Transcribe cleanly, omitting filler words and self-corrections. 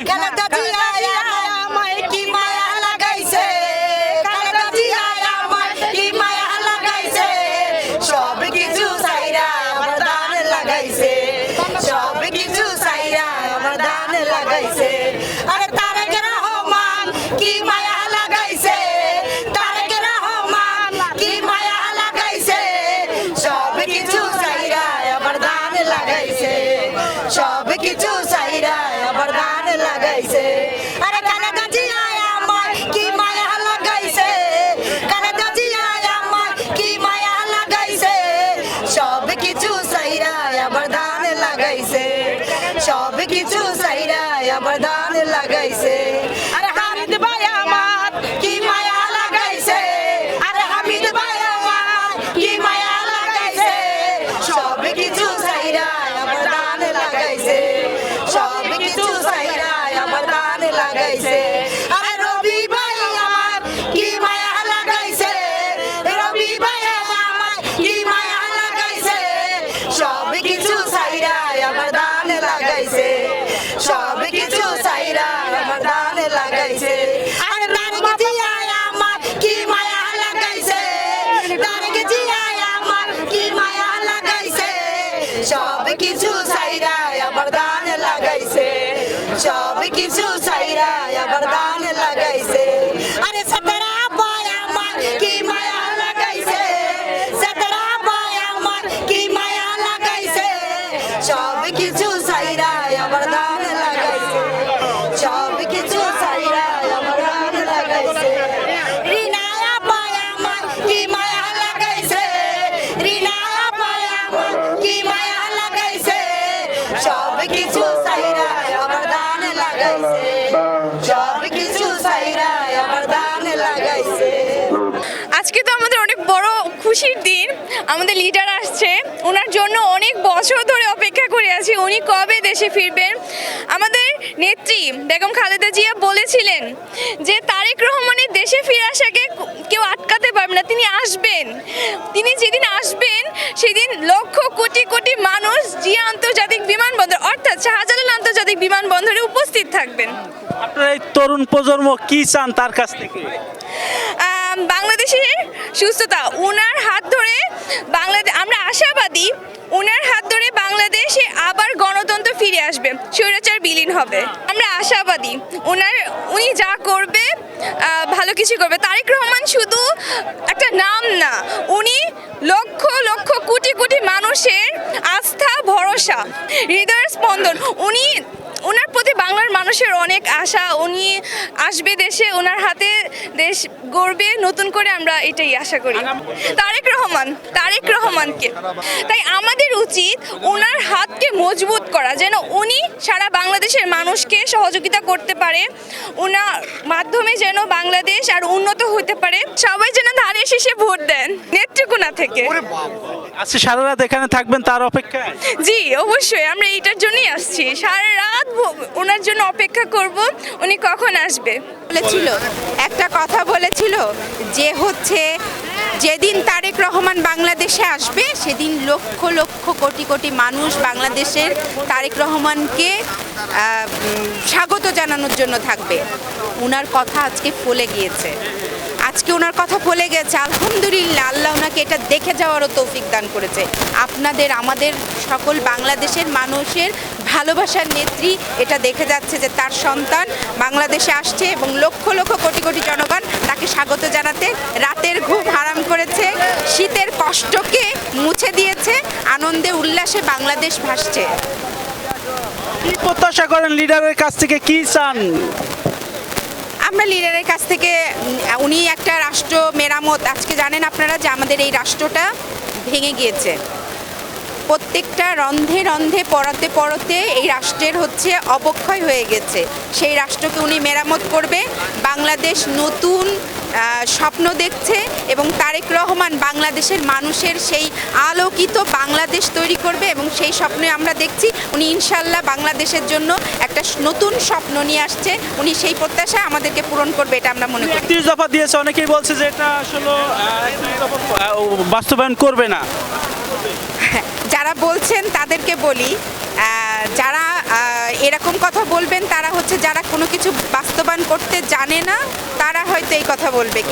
খালেদা জিয়া আমায় কি মায়া লাগাইছে, খালেদা জিয়া আমায় কি মায়া লাগাইছে, সব কিছু ছাইরা আমার দান লাগাইছে, সব কিছু ছাইরা আমার দান লাগাইছে। আরে তারেক রহমান কি মায়া লাগাইছে, তারেক রহমান কি মায়া লাগাইছে, সব কিছু ছাইরা আমার দান লাগাইছে, সব কিছু ছাইরা আমার দান লাগাইছে। আরে খালেদা জিয়া আমায় কি মায়া লাগাইছে, খালেদা জিয়া আমায় কি মায়া লাগাইছে, সব কিছু ছাইরা আমার দান লাগাইছে, সব কিছু ছাইরা আমার দান লাগাইছে। আরে হামিদ ভাই আমার কি মায়া লাগাইছে, আরে হামিদ ভাই আমার কি মায়া লাগাইছে, সব কিছু ছাইরা আমার দান লাগাইছে, সব কিছু ছাইরা আমার দান লাগাইছে। আরে রবি ভাই আমার কি মায়া লাগাইছে, রবি ভাই আমার কি মায়া লাগাইছে, সব কিছু ছাইরা আমার দান লাগাইছে, সব কিছু ছাইরা আমার দান লাগাইছে। আরে তারেক জিয়া আমার কি মায়া লাগাইছে, তারেক জিয়া আমার কি মায়া লাগাইছে, সব কিছু ছাইরা আমার দান লাগাইছে, সব কিছু ছাইরা আমার দান লাগাইছে। আরে সতরা ভাই আমার কি মায়া লাগাইছে, সতরা ভাই আমার কি মায়া লাগাইছে, সব কিছু ছাইরা আমার দান লাগাইছে, সব কিছু ছাইরা আমার দান লাগাইছে। রিনায়া ভাই আমার কি মায়া লাগাইছে, রিনায়া ভাই আমার কি মায়া লাগাইছে, সব কিছু ছাইরা আমার দান লাগাইছে, সব কিছু ছাইরা আমার দান লাগাইছে। আজকে তো আমাদের অনেক বড় খুশির দিন, আমাদের লিডার আসছে, ওনার জন্য অনেক বছর ধরে অপেক্ষা করে আছি, উনি কবে দেশে ফিরবেন। আমাদের নেত্রী বেগম খালেদা জিয়া বলেছিলেন যে তারেক রহমানের দেশে ফিরে আসাকে কেউ আটকাতে পারবে না, তিনি আসবেন। তিনি যেদিন আসবেন সেদিন লক্ষ কোটি কোটি মানুষ জিয়া আন্তর্জাতিক বিমানবন্দর অর্থাৎ শাহজালাল আন্তর্জাতিক বিমানবন্দরে উপস্থিত থাকবেন। আপনারা এই তরুণ প্রজন্ম কি চান তার কাছ থেকে? বাংলাদেশের সুস্থতা, ওনার হাত ধরে বাংলাদেশ, আমরা আশাবাদী ওনার হাত ধরে বাংলাদেশে আবার গণতন্ত্র ফিরে আসবে, স্বৈরাচার বিলীন হবে। আমরা আশাবাদী উনি যা করবে ভালো কিছু করবে। তারেক রহমান শুধু একটা নাম না, উনি লক্ষ লক্ষ কোটি কোটি মানুষের আস্থা, ভরসা, হৃদয়ের স্পন্দন। ওনার প্রতি বাংলার মানুষের অনেক আশা, উনি আসবে দেশে, ওনার হাতে দেশ গড়বে নতুন করে, আমরা এটাই আশা করি। তারেক রহমানকে তাই আমাদের উচিত ওনার হাতকে মজবুত করা, যেন উনি সারা বাংলাদেশের মানুষকে সহযোগিতা করতে পারে, ওনার মাধ্যমে যেন বাংলাদেশ আর উন্নত হতে পারে। সবাই যেন ধারে শেষে ভোট দেন নেত্রকোনা থেকে। আজকে সারা রাত এখানে থাকবেন তার অপেক্ষায়? জি অবশ্যই, আমরা এইটার জন্যই আসছি, সারা রাত ওনার জন্য অপেক্ষা করব, উনি কখন আসবে। বলেছিল একটা কথা বলেছিল যে হচ্ছে যেদিন তারেক রহমান বাংলাদেশে আসবে সেদিন লক্ষ লক্ষ কোটি কোটি মানুষ বাংলাদেশের তারেক রহমানকে স্বাগত জানানোর জন্য থাকবে। ওনার কথা আজকে ফলে গিয়েছে, আজকে ওনার কথা ফলে গেছে। আলহামদুলিল্লাহ, আল্লাহ ওনাকে এটা দেখে যাওয়ারও তৌফিক দান করেছে। আপনাদের আমাদের সকল বাংলাদেশের মানুষের ভালোবাসার নেত্রী এটা দেখে যাচ্ছে যে তার সন্তান বাংলাদেশে আসছে এবং লক্ষ লক্ষ কোটি কোটি জনগণ তাকে স্বাগত জানাতে রাতের ঘুম হারাম করেছে, শীতের কষ্টকে মুছে দিয়েছে, আনন্দে উল্লাসে বাংলাদেশ ভাসছে। কি প্রত্যাশা করেন লিডারের কাছ থেকে, কি চান? আমরা লিডারের কাছ থেকে উনি একটা রাষ্ট্র মেরামত, আজকে জানেন আপনারা যে আমাদের এই রাষ্ট্রটা ভেঙে গিয়েছে, প্রত্যেকটা রন্ধে রন্ধে পড়াতে পড়াতে এই রাষ্ট্রের হচ্ছে অবক্ষয় হয়ে গেছে। সেই রাষ্ট্রকে উনি মেরামত করবে, বাংলাদেশ নতুন স্বপ্ন দেখছে এবং তারেক রহমান বাংলাদেশের মানুষের সেই আলোকিত বাংলাদেশ তৈরি করবে এবং সেই স্বপ্নে আমরা দেখছি উনি ইনশাল্লাহ বাংলাদেশের জন্য একটা নতুন স্বপ্ন নিয়ে আসছে, উনি সেই প্রত্যাশা আমাদেরকে পূরণ করবে, এটা আমরা মনে করি। ৩১ দফা দিয়েছে, অনেকেই বলছে যে এটা আসলে বাস্তবায়ন করবে না। যারা বলছেন তাদেরকে বলি, যারা এরকম কথা বলবেন তারা হচ্ছে যারা কোনো কিছু বাস্তবায়ন করতে জানে না, তারা হয়তো এই কথা বলবে।